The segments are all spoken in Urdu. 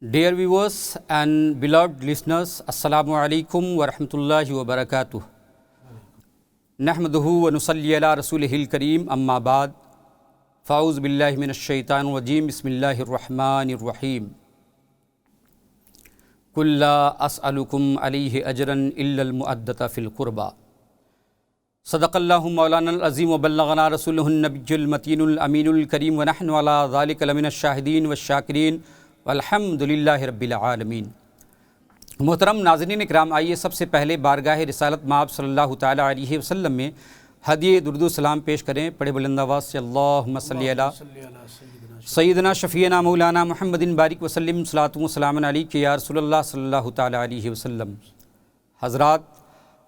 Dear viewers and beloved listeners, Assalamu alaikum wa rahmatullahi wa barakatuh. Nahmaduhu wa nusalli ala rasulihil kareem amma ba'd. Fa'uz billahi minash shaitanir rajim. Bismillahir rahmanir rahim. Qul la as'alukum alayhi ajran illa al-mu'addata fil qurba. Sadaqallahu maulana al-azim wa ballaghana rasuluhun nabiyyul matinul aminul kareem wa nahnu ala dhalika laminash shahidin wash shakirin. الحمدللہ رب العالمین. محترم ناظرین اکرام، آئیے سب سے پہلے بارگاہ رسالت مآب صلی اللہ تعالیٰ علیہ وسلم میں ہدیہ درود و سلام پیش کریں. پڑھے بلند آواز سے اللہم صلی علی سیدنا شفیعنا مولانا محمد بارک وسلم صلاۃ و سلام علیک یا رسول اللہ صلی اللہ تعالیٰ علیہ وسلم. حضرات،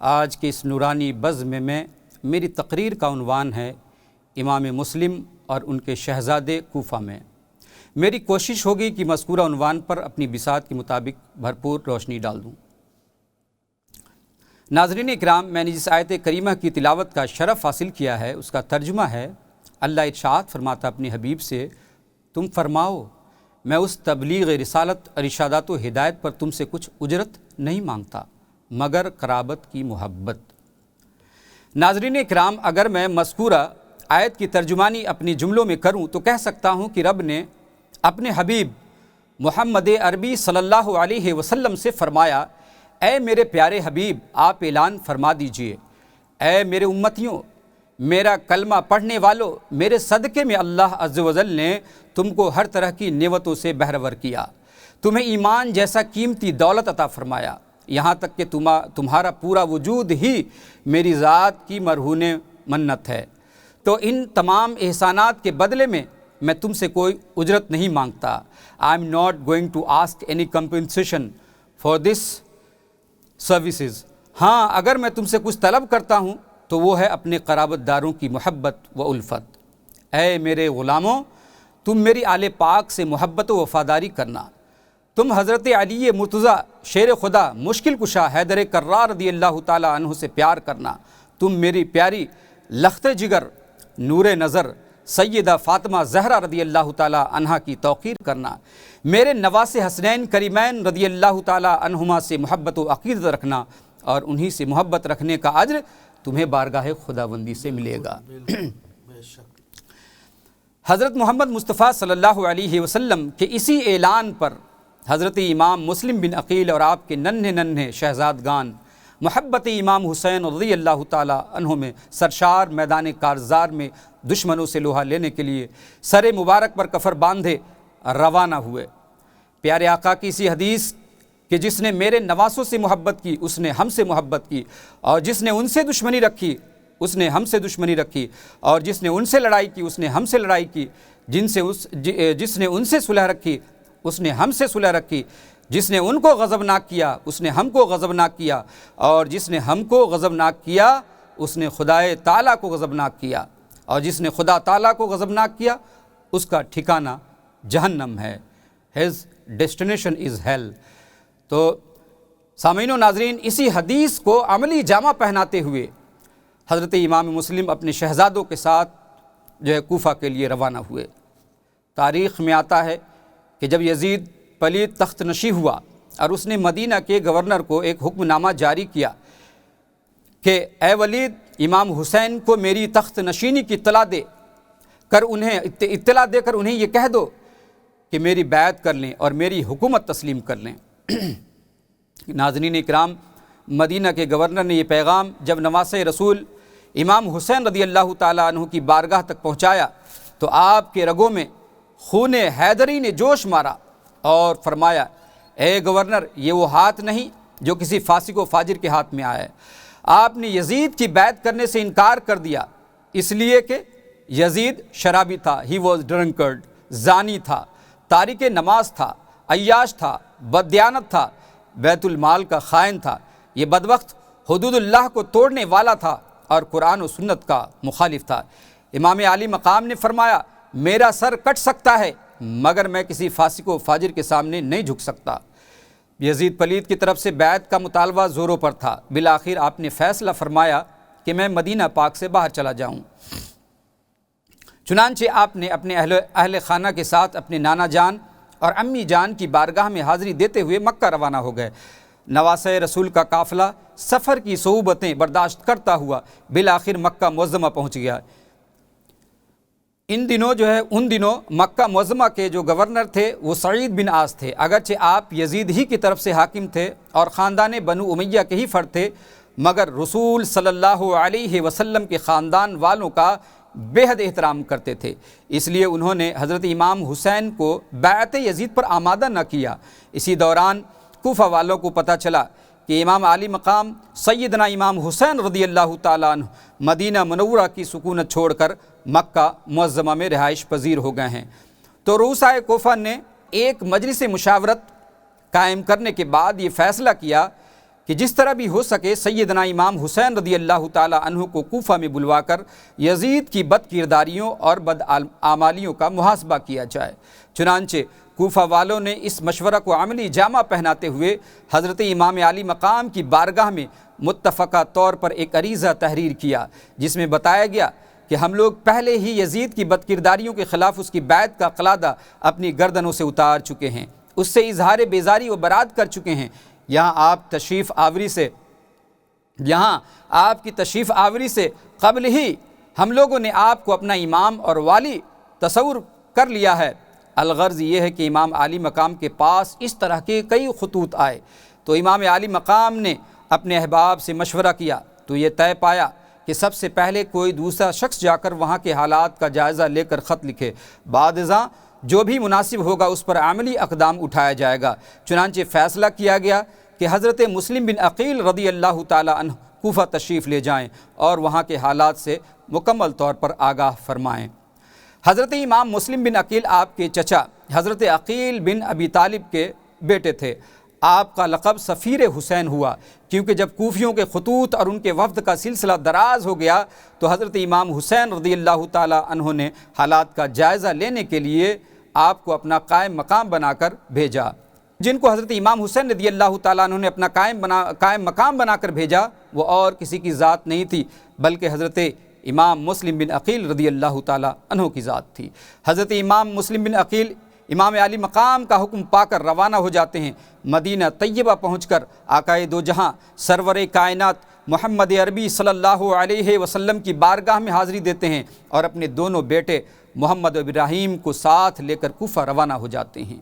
آج کے اس نورانی بزم میں میری تقریر کا عنوان ہے امام مسلم اور ان کے شہزادے کوفہ میں. میری کوشش ہوگی کہ مذکورہ عنوان پر اپنی بساط کے مطابق بھرپور روشنی ڈال دوں. ناظرین اکرام، میں نے جس آیت کریمہ کی تلاوت کا شرف حاصل کیا ہے اس کا ترجمہ ہے، اللہ ارشاد فرماتا اپنے حبیب سے، تم فرماؤ میں اس تبلیغ رسالت اور ارشادات و ہدایت پر تم سے کچھ اجرت نہیں مانگتا مگر قرابت کی محبت. ناظرین اکرام، اگر میں مذکورہ آیت کی ترجمانی اپنی جملوں میں کروں تو کہہ سکتا ہوں کہ رب نے اپنے حبیب محمد عربی صلی اللہ علیہ وسلم سے فرمایا، اے میرے پیارے حبیب، آپ اعلان فرما دیجئے، اے میرے امتیوں، میرا کلمہ پڑھنے والوں، میرے صدقے میں اللہ عز و جل نے تم کو ہر طرح کی نعمتوں سے بہرور کیا، تمہیں ایمان جیسا قیمتی دولت عطا فرمایا، یہاں تک کہ تمہارا پورا وجود ہی میری ذات کی مرہون منت ہے. تو ان تمام احسانات کے بدلے میں تم سے کوئی اجرت نہیں مانگتا. I am not going to ask any compensation for this services. ہاں، اگر میں تم سے کچھ طلب کرتا ہوں تو وہ ہے اپنے قرابت داروں کی محبت و الفت. اے میرے غلاموں، تم میری آل پاک سے محبت و وفاداری کرنا. تم حضرت علی مرتضیٰ شیر خدا مشکل کشا حیدر کرار رضی اللہ تعالیٰ عنہ سے پیار کرنا. تم میری پیاری لخت جگر نور نظر سیدہ فاطمہ زہرا رضی اللہ تعالیٰ عنہا کی توقیر کرنا. میرے نواس حسنین کریمین رضی اللہ تعالیٰ عنہما سے محبت و عقیدت رکھنا، اور انہی سے محبت رکھنے کا اجر تمہیں بارگاہ خداوندی سے ملے گا. حضرت محمد مصطفیٰ صلی اللہ علیہ وسلم کے اسی اعلان پر حضرت امام مسلم بن عقیل اور آپ کے ننھے شہزادگان محبت امام حسین رضی اللہ تعالیٰ عنہ میں سرشار میدان کارزار میں دشمنوں سے لوہا لینے کے لیے سر مبارک پر کفر باندھے روانہ ہوئے. پیارے آقا کی اسی حدیث کہ جس نے میرے نواسوں سے محبت کی اس نے ہم سے محبت کی، اور جس نے ان سے دشمنی رکھی اس نے ہم سے دشمنی رکھی، اور جس نے ان سے لڑائی کی اس نے ہم سے لڑائی کی، جس نے ان سے صلح رکھی اس نے ہم سے صلح رکھی، جس نے ان کو غضبناک کیا اس نے ہم کو غضبناک کیا، اور جس نے ہم کو غضبناک کیا اس نے خدائے تعالیٰ کو غضبناک کیا، اور جس نے خدا تعالیٰ کو غضبناک کیا اس کا ٹھکانہ جہنم ہے. His destination is hell. تو سامعین و ناظرین، اسی حدیث کو عملی جامہ پہناتے ہوئے حضرت امام مسلم اپنے شہزادوں کے ساتھ کوفہ کے لیے روانہ ہوئے. تاریخ میں آتا ہے کہ جب یزید پلید تخت نشی ہوا اور اس نے مدینہ کے گورنر کو ایک حکم نامہ جاری کیا کہ اے ولید، امام حسین کو میری تخت نشینی کی اطلاع دے کر انہیں یہ کہہ دو کہ میری بیعت کر لیں اور میری حکومت تسلیم کر لیں. ناظرین اکرام، مدینہ کے گورنر نے یہ پیغام جب نواس رسول امام حسین رضی اللہ تعالیٰ عنہ کی بارگاہ تک پہنچایا تو آپ کے رگوں میں خون حیدری نے جوش مارا اور فرمایا، اے گورنر، یہ وہ ہاتھ نہیں جو کسی فاسق و فاجر کے ہاتھ میں آیا ہے. آپ نے یزید کی بیعت کرنے سے انکار کر دیا اس لیے کہ یزید شرابی تھا، ہی واز ڈرنکرڈ، زانی تھا، تارک نماز تھا، عیاش تھا، بددیانت تھا، بیت المال کا خائن تھا، یہ بدبخت حدود اللہ کو توڑنے والا تھا اور قرآن و سنت کا مخالف تھا. امام عالی مقام نے فرمایا، میرا سر کٹ سکتا ہے مگر میں کسی فاسق و فاجر کے سامنے نہیں جھک سکتا. یزید پلید کی طرف سے بیعت کا مطالبہ زوروں پر تھا. بالآخر آپ نے فیصلہ فرمایا کہ میں مدینہ پاک سے باہر چلا جاؤں. چنانچہ آپ نے اپنے اہل خانہ کے ساتھ اپنے نانا جان اور امی جان کی بارگاہ میں حاضری دیتے ہوئے مکہ روانہ ہو گئے۔ نواسۂ رسول کا قافلہ سفر کی صعوبتیں برداشت کرتا ہوا بالآخر مکہ معظمہ پہنچ گیا۔ ان دنوں مکہ معظمہ کے جو گورنر تھے وہ سعید بن عاص تھے۔ اگرچہ آپ یزید ہی کی طرف سے حاکم تھے اور خاندان بنو امیہ کے ہی فرد تھے، مگر رسول صلی اللہ علیہ وسلم کے خاندان والوں کا بے حد احترام کرتے تھے، اس لیے انہوں نے حضرت امام حسین کو بیعت یزید پر آمادہ نہ کیا۔ اسی دوران کوفہ والوں کو پتہ چلا کہ امام عالی مقام سیدنا امام حسین رضی اللہ تعالیٰ عنہ مدینہ منورہ کی سکونت چھوڑ کر مکہ معظمہ میں رہائش پذیر ہو گئے ہیں، تو رؤسائے کوفہ نے ایک مجلس مشاورت قائم کرنے کے بعد یہ فیصلہ کیا کہ جس طرح بھی ہو سکے سیدنا امام حسین رضی اللہ تعالیٰ عنہ کو کوفہ میں بلوا کر یزید کی بد کرداریوں اور بد اعمالیوں کا محاسبہ کیا جائے۔ چنانچہ کوفہ والوں نے اس مشورہ کو عملی جامہ پہناتے ہوئے حضرت امام علی مقام کی بارگاہ میں متفقہ طور پر ایک عریضہ تحریر کیا، جس میں بتایا گیا کہ ہم لوگ پہلے ہی یزید کی بد کرداریوں کے خلاف اس کی بیعت کا قلادہ اپنی گردنوں سے اتار چکے ہیں، اس سے اظہار بیزاری و برات کر چکے ہیں۔ یہاں آپ کی تشریف آوری سے قبل ہی ہم لوگوں نے آپ کو اپنا امام اور والی تصور کر لیا ہے۔ الغرض یہ ہے کہ امام عالی مقام کے پاس اس طرح کے کئی خطوط آئے تو امام عالی مقام نے اپنے احباب سے مشورہ کیا تو یہ طے پایا کہ سب سے پہلے کوئی دوسرا شخص جا کر وہاں کے حالات کا جائزہ لے کر خط لکھے، بعد ازاں جو بھی مناسب ہوگا اس پر عملی اقدام اٹھایا جائے گا۔ چنانچہ فیصلہ کیا گیا کہ حضرت مسلم بن عقیل رضی اللہ تعالیٰ عنہ کوفہ تشریف لے جائیں اور وہاں کے حالات سے مکمل طور پر آگاہ فرمائیں۔ حضرت امام مسلم بن عقیل آپ کے چچا حضرت عقیل بن ابی طالب کے بیٹے تھے۔ آپ کا لقب سفیر حسین ہوا کیونکہ جب کوفیوں کے خطوط اور ان کے وفد کا سلسلہ دراز ہو گیا تو حضرت امام حسین رضی اللہ تعالیٰ عنہ نے حالات کا جائزہ لینے کے لیے آپ کو اپنا قائم مقام بنا کر بھیجا۔ جن کو حضرت امام حسین رضی اللہ تعالیٰ عنہ نے اپنا قائم مقام بنا کر بھیجا وہ اور کسی کی ذات نہیں تھی بلکہ حضرت امام مسلم بن عقیل رضی اللہ تعالیٰ عنہ کی ذات تھی۔ حضرت امام مسلم بن عقیل امام علی مقام کا حکم پا کر روانہ ہو جاتے ہیں۔ مدینہ طیبہ پہنچ کر آقائے دو جہاں سرور کائنات محمد عربی صلی اللہ علیہ وسلم کی بارگاہ میں حاضری دیتے ہیں اور اپنے دونوں بیٹے محمد ابراہیم کو ساتھ لے کر کوفہ روانہ ہو جاتے ہیں۔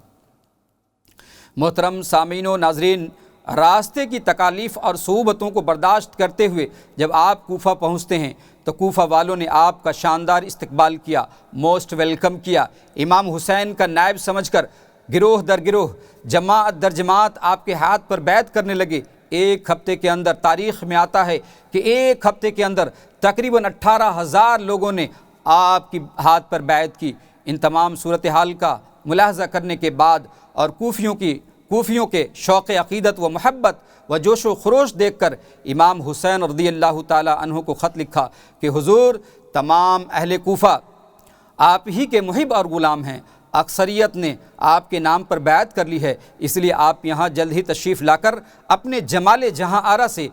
محترم سامعین و ناظرین، راستے کی تکالیف اور صعوبتوں کو برداشت کرتے ہوئے جب آپ کوفہ پہنچتے ہیں تو کوفہ والوں نے آپ کا شاندار استقبال کیا، موسٹ ویلکم کیا۔ امام حسین کا نائب سمجھ کر گروہ در گروہ، جماعت در جماعت آپ کے ہاتھ پر بیعت کرنے لگے۔ ایک ہفتے کے اندر تاریخ میں آتا ہے کہ ایک ہفتے کے اندر تقریباً 18,000 لوگوں نے آپ کی ہاتھ پر بیعت کی۔ ان تمام صورتحال کا ملاحظہ کرنے کے بعد اور کوفیوں کے شوق عقیدت و محبت و جوش و خروش دیکھ کر امام حسین رضی اللہ تعالیٰ عنہ کو خط لکھا کہ حضور، تمام اہل کوفہ آپ ہی کے محب اور غلام ہیں، اکثریت نے آپ کے نام پر بیعت کر لی ہے، اس لیے آپ یہاں جلد ہی تشریف لا کر اپنے جمال جہاں آرا سے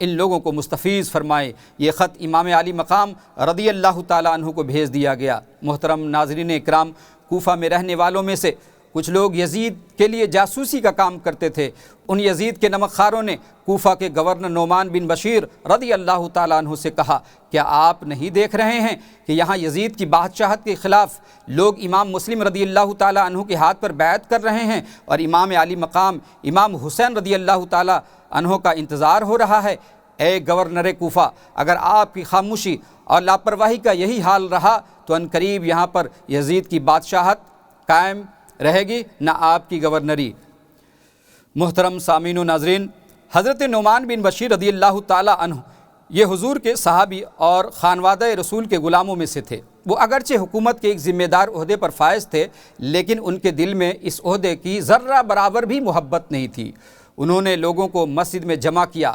ان لوگوں کو مستفیض فرمائے۔ یہ خط امام علی مقام رضی اللہ تعالیٰ عنہ کو بھیج دیا گیا۔ محترم ناظرین اکرام، کوفہ میں رہنے والوں میں سے کچھ لوگ یزید کے لیے جاسوسی کا کام کرتے تھے۔ ان یزید کے نمک خاروں نے کوفہ کے گورنر نعمان بن بشیر رضی اللہ تعالیٰ عنہ سے کہا، کیا آپ نہیں دیکھ رہے ہیں کہ یہاں یزید کی بادشاہت کے خلاف لوگ امام مسلم رضی اللہ تعالیٰ عنہ کے ہاتھ پر بیعت کر رہے ہیں اور امام علی مقام امام حسین رضی اللہ تعالیٰ عنہ کا انتظار ہو رہا ہے؟ اے گورنر کوفہ، اگر آپ کی خاموشی اور لاپرواہی کا یہی حال رہا تو عنقریب یہاں پر یزید کی بادشاہت قائم رہے گی، نہ آپ کی گورنری۔ محترم سامعین و ناظرین، حضرت نعمان بن بشیر رضی اللہ تعالیٰ عنہ یہ حضور کے صحابی اور خانوادہ رسول کے غلاموں میں سے تھے۔ وہ اگرچہ حکومت کے ایک ذمہ دار عہدے پر فائز تھے لیکن ان کے دل میں اس عہدے کی ذرہ برابر بھی محبت نہیں تھی۔ انہوں نے لوگوں کو مسجد میں جمع کیا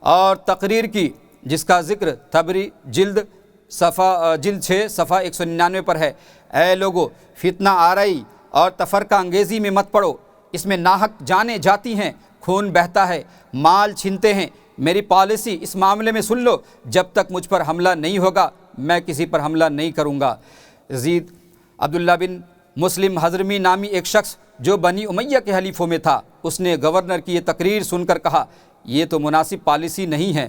اور تقریر کی جس کا ذکر طبری جلد 6 صفحہ 199 پر ہے۔ اے لوگو، فتنہ آرائی اور تفرقہ انگیزی میں مت پڑو، اس میں ناحق جانیں جاتی ہیں، خون بہتا ہے، مال چھینتے ہیں۔ میری پالیسی اس معاملے میں سن لو، جب تک مجھ پر حملہ نہیں ہوگا میں کسی پر حملہ نہیں کروں گا۔ یزید عبداللہ بن مسلم حضرمی نامی ایک شخص جو بنی امیہ کے حلیفوں میں تھا، اس نے گورنر کی یہ تقریر سن کر کہا یہ تو مناسب پالیسی نہیں ہے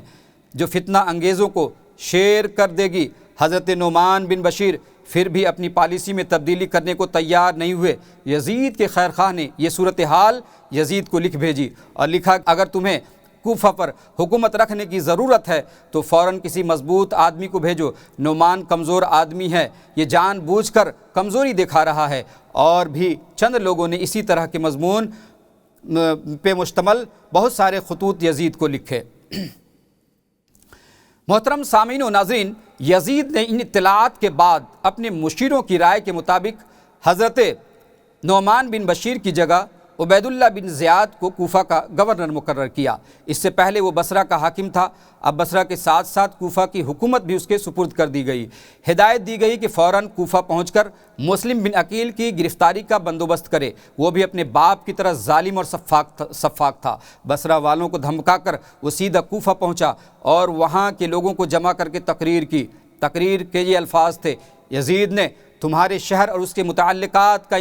جو فتنہ انگیزوں کو شیر کر دے گی۔ حضرت نعمان بن بشیر پھر بھی اپنی پالیسی میں تبدیلی کرنے کو تیار نہیں ہوئے۔ یزید کے خیرخواہ نے یہ صورتحال یزید کو لکھ بھیجی اور لکھا اگر تمہیں کوفہ پر حکومت رکھنے کی ضرورت ہے تو فوراً کسی مضبوط آدمی کو بھیجو۔ نعمان کمزور آدمی ہے، یہ جان بوجھ کر کمزوری دکھا رہا ہے۔ اور بھی چند لوگوں نے اسی طرح کے مضمون پہ مشتمل بہت سارے خطوط یزید کو لکھے۔ محترم سامعین و ناظرین، یزید نے ان اطلاعات کے بعد اپنے مشیروں کی رائے کے مطابق حضرت نعمان بن بشیر کی جگہ عبید اللہ بن زیاد کو کوفہ کا گورنر مقرر کیا۔ اس سے پہلے وہ بصرہ کا حاکم تھا، اب بصرہ کے ساتھ ساتھ کوفہ کی حکومت بھی اس کے سپرد کر دی گئی۔ ہدایت دی گئی کہ فوراً کوفہ پہنچ کر مسلم بن عقیل کی گرفتاری کا بندوبست کرے، وہ بھی اپنے باپ کی طرح ظالم اور سفاک تھا۔ بصرہ والوں کو دھمکا کر وہ سیدھا کوفہ پہنچا اور وہاں کے لوگوں کو جمع کر کے تقریر کی۔ تقریر کے یہ الفاظ تھے: یزید نے تمہارے شہر اور اس کے متعلقات کا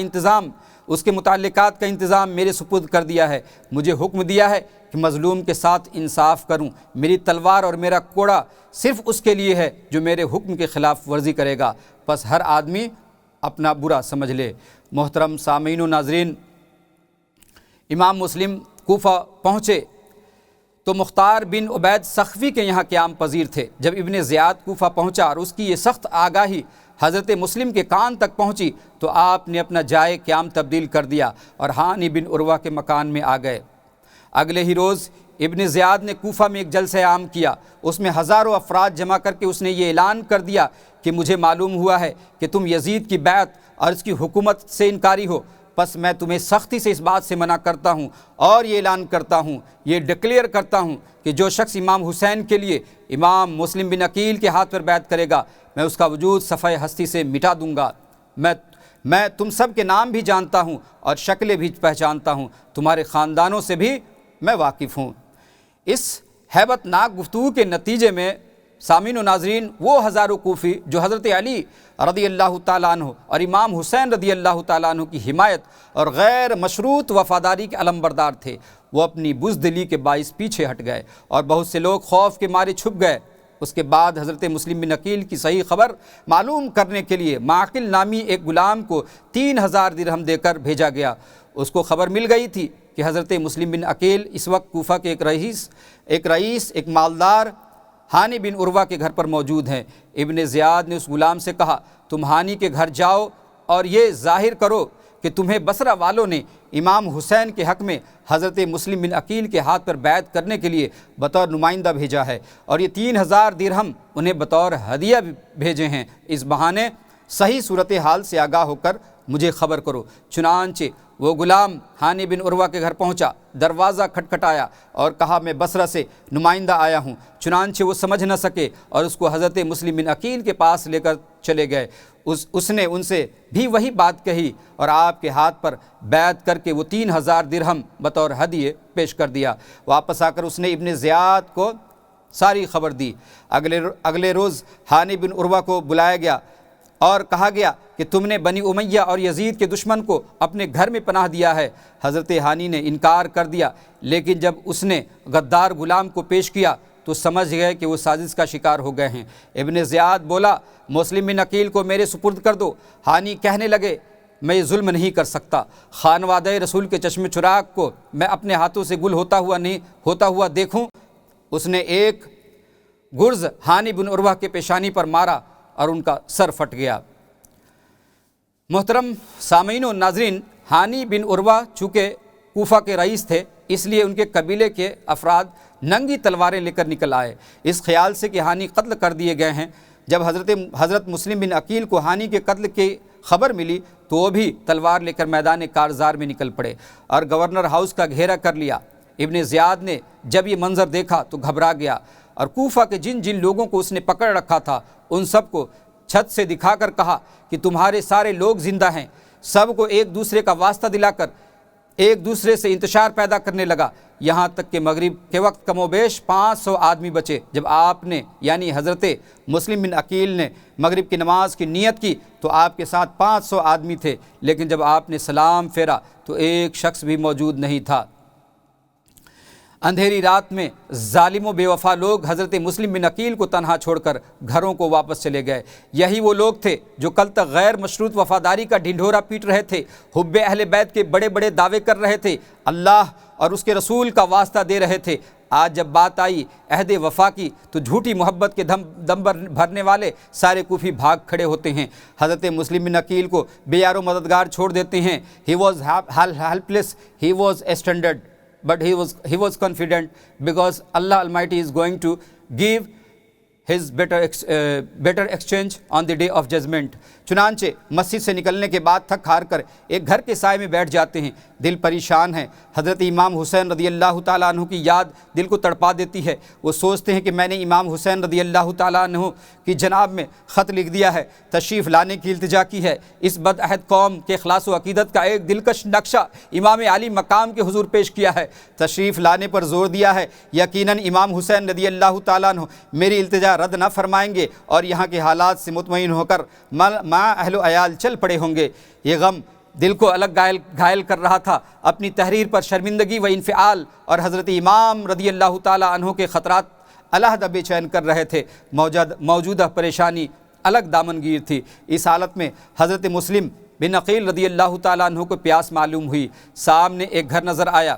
انتظام میرے سپرد کر دیا ہے۔ مجھے حکم دیا ہے کہ مظلوم کے ساتھ انصاف کروں۔ میری تلوار اور میرا کوڑا صرف اس کے لیے ہے جو میرے حکم کے خلاف ورزی کرے گا، بس ہر آدمی اپنا برا سمجھ لے۔ محترم سامعین و ناظرین، امام مسلم کوفہ پہنچے تو مختار بن عبید سخفی کے یہاں قیام پذیر تھے۔ جب ابن زیاد کوفہ پہنچا اور اس کی یہ سخت آگاہی حضرت مسلم کے کان تک پہنچی تو آپ نے اپنا جائے قیام تبدیل کر دیا اور ہانی بن عروہ کے مکان میں آ گئے۔ اگلے ہی روز ابن زیاد نے کوفہ میں ایک جلسہ عام کیا۔ اس میں ہزاروں افراد جمع کر کے اس نے یہ اعلان کر دیا کہ مجھے معلوم ہوا ہے کہ تم یزید کی بیعت اور اس کی حکومت سے انکاری ہو، پس میں تمہیں سختی سے اس بات سے منع کرتا ہوں اور یہ اعلان کرتا ہوں، یہ ڈکلیئر کرتا ہوں کہ جو شخص امام حسین کے لیے امام مسلم بن عقیل کے ہاتھ پر بیعت کرے گا میں اس کا وجود صفحہ ہستی سے مٹا دوں گا۔ میں تم سب کے نام بھی جانتا ہوں اور شکلیں بھی پہچانتا ہوں، تمہارے خاندانوں سے بھی میں واقف ہوں۔ اس ہیبت ناک گفتگو کے نتیجے میں سامعین و ناظرین، وہ ہزاروں کوفی جو حضرت علی رضی اللہ تعالیٰ عنہ اور امام حسین رضی اللہ تعالیٰ عنہ کی حمایت اور غیر مشروط وفاداری کے علمبردار تھے، وہ اپنی بزدلی کے باعث پیچھے ہٹ گئے اور بہت سے لوگ خوف کے مارے چھپ گئے۔ اس کے بعد حضرت مسلم بن عقیل کی صحیح خبر معلوم کرنے کے لیے معقل نامی ایک غلام کو 3000 درہم دے کر بھیجا گیا۔ اس کو خبر مل گئی تھی کہ حضرت مسلم بن عقیل اس وقت کوفہ کے ایک مالدار ہانی بن عروہ کے گھر پر موجود ہیں۔ ابن زیاد نے اس غلام سے کہا تم ہانی کے گھر جاؤ اور یہ ظاہر کرو کہ تمہیں بصرہ والوں نے امام حسین کے حق میں حضرت مسلم بن عقیل کے ہاتھ پر بیعت کرنے کے لیے بطور نمائندہ بھیجا ہے اور یہ 3000 درہم انہیں بطور ہدیہ بھیجے ہیں، اس بہانے صحیح صورتحال سے آگاہ ہو کر مجھے خبر کرو۔ چنانچہ وہ غلام ہانی بن عروہ کے گھر پہنچا، دروازہ کھٹکھٹایا اور کہا میں بصرہ سے نمائندہ آیا ہوں۔ چنانچہ وہ سمجھ نہ سکے اور اس کو حضرت مسلم بن عقیل کے پاس لے کر چلے گئے۔ اس نے ان سے بھی وہی بات کہی اور آپ کے ہاتھ پر بیعت کر کے وہ 3000 درہم بطور ہدیے پیش کر دیا۔ واپس آ کر اس نے ابن زیاد کو ساری خبر دی۔ اگلے روز ہانی بن عروہ کو بلایا گیا اور کہا گیا کہ تم نے بنی امیہ اور یزید کے دشمن کو اپنے گھر میں پناہ دیا ہے۔ حضرت ہانی نے انکار کر دیا، لیکن جب اس نے غدار غلام کو پیش کیا تو سمجھ گئے کہ وہ سازش کا شکار ہو گئے ہیں۔ ابن زیاد بولا مسلم بن عقیل کو میرے سپرد کر دو۔ ہانی کہنے لگے میں یہ ظلم نہیں کر سکتا، خانوادہ رسول کے چشم چراغ کو میں اپنے ہاتھوں سے گل ہوتا ہوا دیکھوں۔ اس نے ایک گرز ہانی بن عروہ کے پیشانی پر مارا اور ان کا سر پھٹ گیا۔ محترم سامعین و ناظرین، ہانی بن عروہ چونکہ کوفہ کے رئیس تھے اس لیے ان کے قبیلے کے افراد ننگی تلواریں لے کر نکل آئے، اس خیال سے کہ ہانی قتل کر دیے گئے ہیں۔ جب حضرت مسلم بن عقیل کو ہانی کے قتل کی خبر ملی تو وہ بھی تلوار لے کر میدان کارزار میں نکل پڑے اور گورنر ہاؤس کا گھیرا کر لیا۔ ابن زیاد نے جب یہ منظر دیکھا تو گھبرا گیا اور کوفہ کے جن لوگوں کو اس نے پکڑ رکھا تھا ان سب کو چھت سے دکھا کر کہا کہ تمہارے سارے لوگ زندہ ہیں، سب کو ایک دوسرے کا واسطہ دلا کر ایک دوسرے سے انتشار پیدا کرنے لگا، یہاں تک کہ مغرب کے وقت کم و بیش 500 آدمی بچے۔ جب آپ نے یعنی حضرت مسلم بن عقیل نے مغرب کی نماز کی نیت کی تو آپ کے ساتھ 500 آدمی تھے، لیکن جب آپ نے سلام پھیرا تو ایک شخص بھی موجود نہیں تھا۔ اندھیری رات میں ظالم و بے وفا لوگ حضرت مسلم بن عقیل کو تنہا چھوڑ کر گھروں کو واپس چلے گئے۔ یہی وہ لوگ تھے جو کل تک غیر مشروط وفاداری کا ڈھنڈورا پیٹ رہے تھے، حب اہل بیت کے بڑے بڑے دعوے کر رہے تھے، اللہ اور اس کے رسول کا واسطہ دے رہے تھے۔ آج جب بات آئی عہد وفا کی تو جھوٹی محبت کے دم بھرنے والے سارے کوفی بھاگ کھڑے ہوتے ہیں، حضرت مسلم بن عقیل کو بے یار و مددگار چھوڑ دیتے ہیں۔ He was helpless, he was stranded, but he was confident because Allah Almighty is going to give his better exchange on the day of judgment۔ چنانچہ مسجد سے نکلنے کے بعد تھک ہار کر ایک گھر کے سائے میں بیٹھ جاتے ہیں، دل پریشان ہے۔ حضرت امام حسین رضی اللہ تعالیٰ عنہ کی یاد دل کو تڑپا دیتی ہے۔ وہ سوچتے ہیں کہ میں نے امام حسین رضی اللہ تعالیٰ عنہ کی جناب میں خط لکھ دیا ہے، تشریف لانے کی التجا کی ہے۔ اس بدعہد قوم کے اخلاص و عقیدت کا ایک دلکش نقشہ امام علی مقام کے حضور پیش کیا ہے، تشریف لانے پر زور دیا ہے۔ یقیناً امام حسین رضی اللہ تعالیٰ عنہ میری التجا رد نہ فرمائیں گے اور یہاں کے حالات سے مطمئن ہو کر مع اہل و عیال چل پڑے ہوں گے۔ یہ غم دل کو الگ گھائل کر رہا تھا۔ اپنی تحریر پر شرمندگی و انفعال اور حضرت امام رضی اللہ تعالیٰ عنہ کے خطرات علیحدہ بے چین کر رہے تھے۔ موجودہ پریشانی الگ دامنگیر تھی۔ اس حالت میں حضرت مسلم بن عقیل رضی اللہ تعالیٰ عنہ کو پیاس معلوم ہوئی۔ سامنے ایک گھر نظر آیا،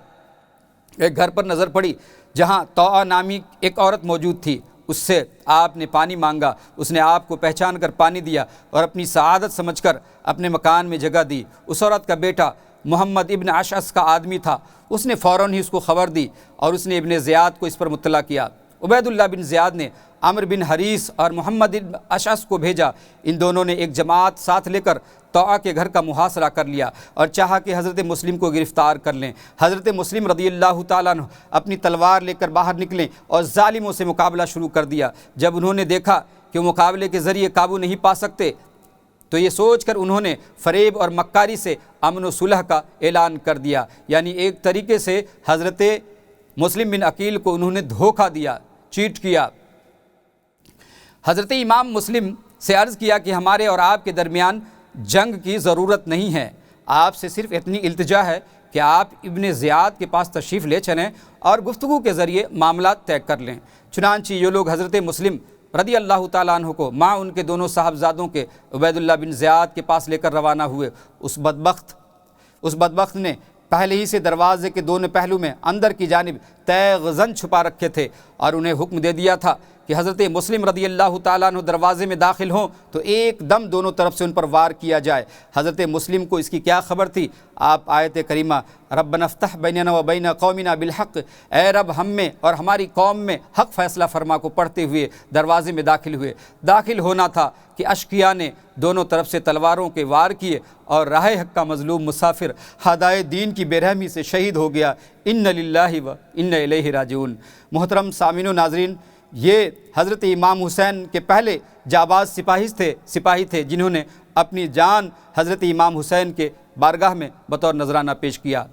ایک گھر پر نظر پڑی جہاں طوع نامی ایک عورت موجود تھی۔ اس سے آپ نے پانی مانگا، اس نے آپ کو پہچان کر پانی دیا اور اپنی سعادت سمجھ کر اپنے مکان میں جگہ دی۔ اس عورت کا بیٹا محمد ابن اشعث کا آدمی تھا، اس نے فوراً ہی اس کو خبر دی اور اس نے ابن زیاد کو اس پر مطلع کیا۔ عبید اللہ بن زیاد نے عمرو بن حریث اور محمد بن اشعث کو بھیجا۔ ان دونوں نے ایک جماعت ساتھ لے کر طوع کے گھر کا محاصرہ کر لیا اور چاہا کہ حضرت مسلم کو گرفتار کر لیں۔ حضرت مسلم رضی اللہ تعالیٰ عنہ اپنی تلوار لے کر باہر نکلیں اور ظالموں سے مقابلہ شروع کر دیا۔ جب انہوں نے دیکھا کہ وہ مقابلے کے ذریعے قابو نہیں پا سکتے تو یہ سوچ کر انہوں نے فریب اور مکاری سے امن و صلح کا اعلان کر دیا، یعنی ایک طریقے سے حضرت مسلم بن عقیل کو انہوں نے دھوکہ دیا، چیٹ کیا۔ حضرت امام مسلم سے عرض کیا کہ ہمارے اور آپ کے درمیان جنگ کی ضرورت نہیں ہے، آپ سے صرف اتنی التجا ہے کہ آپ ابن زیاد کے پاس تشریف لے چلیں اور گفتگو کے ذریعے معاملات طے کر لیں۔ چنانچہ یہ لوگ حضرت مسلم رضی اللہ تعالیٰ عنہ کو مع ان کے دونوں صاحبزادوں کے عبید اللہ بن زیاد کے پاس لے کر روانہ ہوئے۔ اس بدبخت نے پہلے ہی سے دروازے کے دونوں پہلو میں اندر کی جانب تیغ زن چھپا رکھے تھے اور انہیں حکم دے دیا تھا کہ حضرت مسلم رضی اللہ تعالیٰ عنہ دروازے میں داخل ہوں تو ایک دم دونوں طرف سے ان پر وار کیا جائے۔ حضرت مسلم کو اس کی کیا خبر تھی؟ آپ آیت کریمہ ربنا افتح بیننا و بین قومنا بالحق، اے رب ہم میں اور ہماری قوم میں حق فیصلہ فرما کو پڑھتے ہوئے دروازے میں داخل ہوئے۔ داخل ہونا تھا کہ اشقیاء نے دونوں طرف سے تلواروں کے وار کیے اور راہ حق کا مظلوم مسافر ہدایت دین کی بے رحمی سے شہید ہو گیا۔ ان للہ و ان الیہ راجعون۔ محترم سامعین و ناظرین، یہ حضرت امام حسین کے پہلے جاباز سپاہی تھے جنہوں نے اپنی جان حضرت امام حسین کے بارگاہ میں بطور نذرانہ پیش کیا۔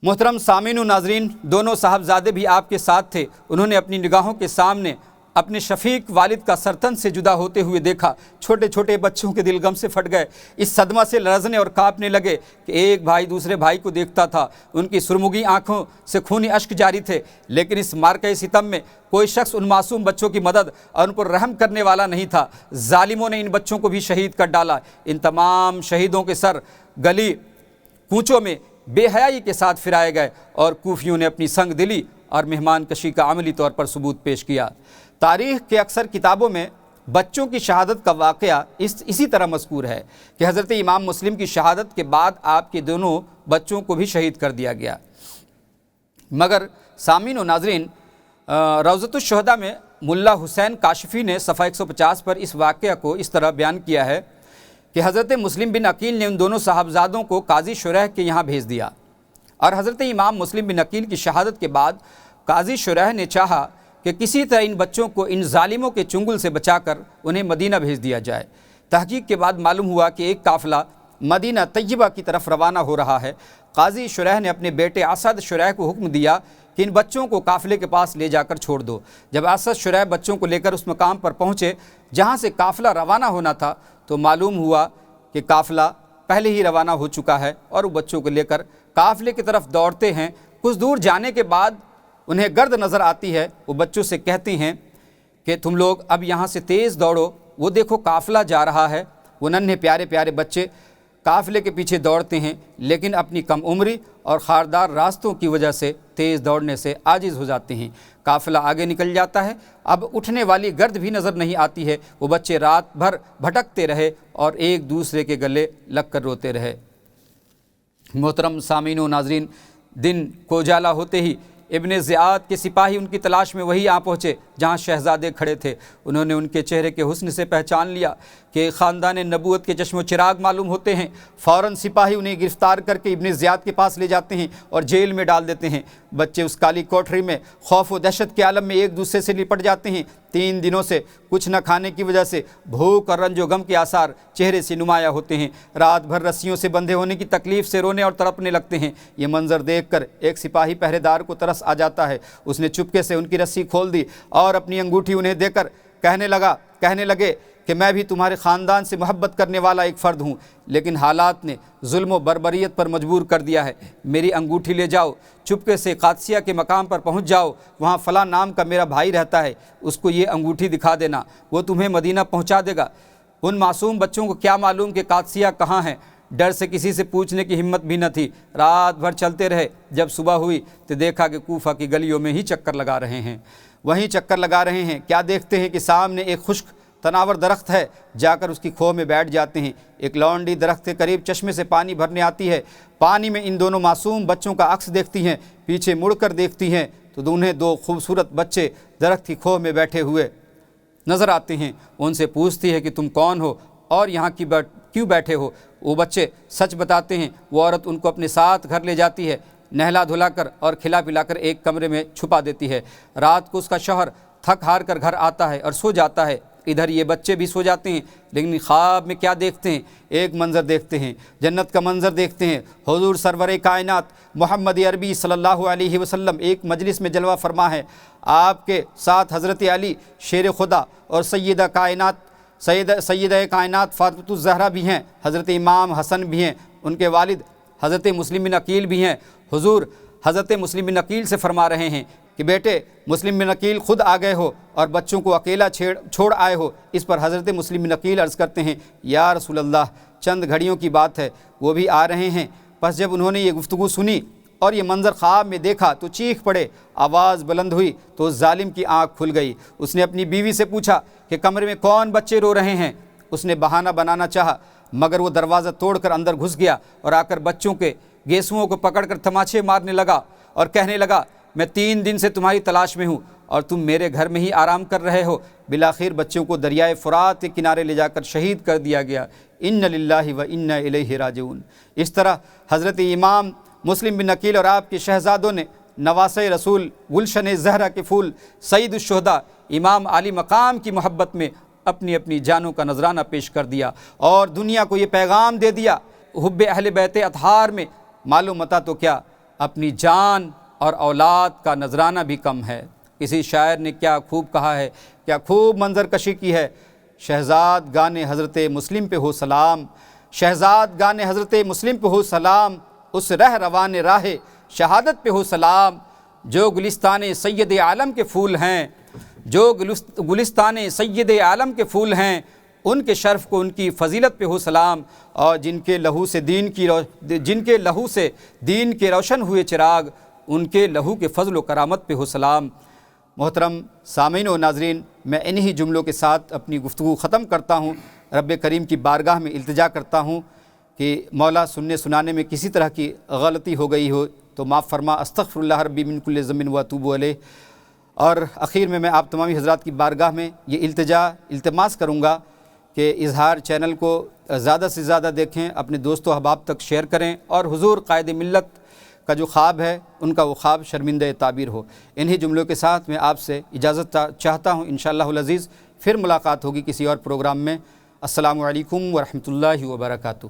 محترم سامعین و ناظرین، دونوں صاحبزادے بھی آپ کے ساتھ تھے۔ انہوں نے اپنی نگاہوں کے سامنے اپنے شفیق والد کا سرتن سے جدا ہوتے ہوئے دیکھا۔ چھوٹے چھوٹے بچوں کے دل غم سے پھٹ گئے، اس صدمہ سے لرزنے اور کانپنے لگے کہ ایک بھائی دوسرے بھائی کو دیکھتا تھا، ان کی سرمگی آنکھوں سے خونی اشک جاری تھے، لیکن اس مارکہ ستم میں کوئی شخص ان معصوم بچوں کی مدد اور ان پر رحم کرنے والا نہیں تھا۔ ظالموں نے ان بچوں کو بھی شہید کر ڈالا۔ ان تمام شہیدوں کے سر گلی کوچوں میں بے حیائی کے ساتھ پھرائے گئے اور کوفیوں نے اپنی سنگ دلی اور مہمان کشی کا عملی طور پر ثبوت پیش کیا۔ تاریخ کے اکثر کتابوں میں بچوں کی شہادت کا واقعہ اسی طرح مذکور ہے کہ حضرت امام مسلم کی شہادت کے بعد آپ کے دونوں بچوں کو بھی شہید کر دیا گیا۔ مگر سامعین و ناظرین، روضۃ الشہداء میں ملا حسین کاشفی نے صفحہ 150 پر اس واقعہ کو اس طرح بیان کیا ہے کہ حضرت مسلم بن عقیل نے ان دونوں صاحبزادوں کو قاضی شریح کے یہاں بھیج دیا اور حضرت امام مسلم بن عقیل کی شہادت کے بعد قاضی شریح نے چاہا کہ کسی طرح ان بچوں کو ان ظالموں کے چنگل سے بچا کر انہیں مدینہ بھیج دیا جائے۔ تحقیق کے بعد معلوم ہوا کہ ایک قافلہ مدینہ طیبہ کی طرف روانہ ہو رہا ہے، قاضی شریح نے اپنے بیٹے اسد شریح کو حکم دیا کہ ان بچوں کو قافلے کے پاس لے جا کر چھوڑ دو۔ جب اسد شریح بچوں کو لے کر اس مقام پر پہنچے جہاں سے قافلہ روانہ ہونا تھا تو معلوم ہوا کہ قافلہ پہلے ہی روانہ ہو چکا ہے، اور وہ بچوں کو لے کر قافلے کی طرف دوڑتے ہیں۔ کچھ دور جانے کے بعد انہیں گرد نظر آتی ہے، وہ بچوں سے کہتے ہیں کہ تم لوگ اب یہاں سے تیز دوڑو، وہ دیکھو قافلہ جا رہا ہے۔ وہ ننھے پیارے پیارے بچے قافلے کے پیچھے دوڑتے ہیں، لیکن اپنی کم عمری اور خاردار راستوں کی وجہ سے تیز دوڑنے سے عاجز ہو جاتے ہیں۔ قافلہ آگے نکل جاتا ہے، اب اٹھنے والی گرد بھی نظر نہیں آتی ہے۔ وہ بچے رات بھر بھٹکتے رہے اور ایک دوسرے کے گلے لگ کر روتے رہے۔ محترم سامعین و ناظرین، دن کو اجالا ہوتے ہی ابن زیاد کے سپاہی ان کی تلاش میں وہی آ پہنچے جہاں شہزادے کھڑے تھے۔ انہوں نے ان کے چہرے کے حسن سے پہچان لیا کہ خاندان نبوت کے چشم و چراغ معلوم ہوتے ہیں۔ فوراً سپاہی انہیں گرفتار کر کے ابن زیاد کے پاس لے جاتے ہیں اور جیل میں ڈال دیتے ہیں۔ بچے اس کالی کوٹری میں خوف و دہشت کے عالم میں ایک دوسرے سے لپٹ جاتے ہیں۔ 3 دنوں سے کچھ نہ کھانے کی وجہ سے بھوک اور رنج و غم کے آثار چہرے سے نمایاں ہوتے ہیں۔ رات بھر رسیوں سے بندھے ہونے کی تکلیف سے رونے اور تڑپنے لگتے ہیں۔ یہ منظر دیکھ کر ایک سپاہی پہرے دار کو ترس آ جاتا ہے۔ اس نے چپکے سے ان کی رسی کھول دی اور اپنی انگوٹھی انہیں دے کر کہنے لگے کہ میں بھی تمہارے خاندان سے محبت کرنے والا ایک فرد ہوں، لیکن حالات نے ظلم و بربریت پر مجبور کر دیا ہے۔ میری انگوٹھی لے جاؤ، چپکے سے قادسیہ کے مقام پر پہنچ جاؤ، وہاں فلاں نام کا میرا بھائی رہتا ہے، اس کو یہ انگوٹھی دکھا دینا، وہ تمہیں مدینہ پہنچا دے گا۔ ان معصوم بچوں کو کیا معلوم کہ قادسیہ کہاں ہے، ڈر سے کسی سے پوچھنے کی ہمت بھی نہ تھی۔ رات بھر چلتے رہے، جب صبح ہوئی تو دیکھا کہ کوفہ کی گلیوں میں ہی چکر لگا رہے ہیں۔ کیا دیکھتے ہیں کہ سامنے ایک خشک تناور درخت ہے، جا کر اس کی کھو میں بیٹھ جاتے ہیں۔ ایک لونڈی درخت کے قریب چشمے سے پانی بھرنے آتی ہے، پانی میں ان دونوں معصوم بچوں کا عکس دیکھتی ہیں۔ پیچھے مڑ کر دیکھتی ہیں تو انہیں 2 خوبصورت بچے درخت کی کھو میں بیٹھے ہوئے نظر آتے ہیں۔ ان سے پوچھتی ہے کہ تم کون ہو اور یہاں کیوں بیٹھے ہو؟ وہ بچے سچ بتاتے ہیں۔ وہ عورت ان کو اپنے ساتھ گھر لے جاتی ہے، نہلا دھلا کر اور کھلا پلا کر ایک کمرے میں چھپا دیتی ہے۔ رات کو اس کا شوہر تھک ہار کر گھر آتا ہے اور سو جاتا ہے۔ ادھر یہ بچے بھی سو جاتے ہیں، لیکن خواب میں کیا دیکھتے ہیں؟ ایک منظر دیکھتے ہیں، جنت کا منظر دیکھتے ہیں۔ حضور سرور کائنات محمد عربی صلی اللہ علیہ وسلم ایک مجلس میں جلوہ فرما ہے۔ آپ کے ساتھ حضرت علی شیر خدا اور سیدہ کائنات فاطمہ الزہرا بھی ہیں، حضرت امام حسن بھی ہیں، ان کے والد حضرت مسلم بن عقیل بھی ہیں۔ حضور حضرت مسلم بن عقیل سے فرما رہے ہیں کہ بیٹے مسلم بن عقیل خود آ گئے ہو اور بچوں کو اکیلا چھوڑ آئے ہو۔ اس پر حضرت مسلم بن عقیل عرض کرتے ہیں، یا رسول اللہ، چند گھڑیوں کی بات ہے، وہ بھی آ رہے ہیں۔ پس جب انہوں نے یہ گفتگو سنی اور یہ منظر خواب میں دیکھا تو چیخ پڑے، آواز بلند ہوئی تو اس ظالم کی آنکھ کھل گئی۔ اس نے اپنی بیوی سے پوچھا کہ کمرے میں کون بچے رو رہے ہیں؟ اس نے بہانہ بنانا چاہا، مگر وہ دروازہ توڑ کر اندر گھس گیا اور آ کر بچوں کے گیسوؤں کو پکڑ کر تماچے مارنے لگا اور کہنے لگا، میں 3 دن سے تمہاری تلاش میں ہوں اور تم میرے گھر میں ہی آرام کر رہے ہو۔ بالآخر بچوں کو دریائے فرات کے کنارے لے جا کر شہید کر دیا گیا۔ ان للہ و انا الیہ راجعون۔ اس طرح حضرت امام مسلم بن عقیل اور آپ کے شہزادوں نے نواسۂ رسول، گلشن زہرا کے پھول، سید الشہداء امام علی مقام کی محبت میں اپنی اپنی جانوں کا نذرانہ پیش کر دیا اور دنیا کو یہ پیغام دے دیا، حب اہل بیت اطہار میں معلوم متا تو کیا، اپنی جان اور اولاد کا نذرانہ بھی کم ہے۔ کسی شاعر نے کیا خوب کہا ہے، کیا خوب منظر کشی کی ہے، شہزاد گانے حضرت مسلم پہ ہو سلام، شہزاد گانے حضرت مسلم پہ ہو سلام، اس رہ روان راہ شہادت پہ ہو سلام، جو گلستان سید عالم کے پھول ہیں، جو گلستان سید عالم کے پھول ہیں، ان کے شرف کو، ان کی فضیلت پہ ہو سلام، اور جن کے لہو سے دین کے روشن ہوئے چراغ، ان کے لہو کے فضل و کرامت پہ ہو سلام۔ محترم سامعین و ناظرین، میں انہی جملوں کے ساتھ اپنی گفتگو ختم کرتا ہوں۔ رب کریم کی بارگاہ میں التجا کرتا ہوں کہ مولا سننے سنانے میں کسی طرح کی غلطی ہو گئی ہو تو معاف فرما، استغفر اللہ ربی من کل ذنب و اتوب الیہ۔ اور اخیر میں آپ تمامی حضرات کی بارگاہ میں یہ التماس کروں گا کہ اظہار چینل کو زیادہ سے زیادہ دیکھیں، اپنے دوست و احباب تک شیئر کریں، اور حضور قائد ملت کا جو خواب ہے ان کا وہ خواب شرمندہ تعبیر ہو۔ انہی جملوں کے ساتھ میں آپ سے اجازت چاہتا ہوں، انشاءاللہ العزیز پھر ملاقات ہوگی کسی اور پروگرام میں۔ السلام علیکم ورحمۃ اللہ وبرکاتہ۔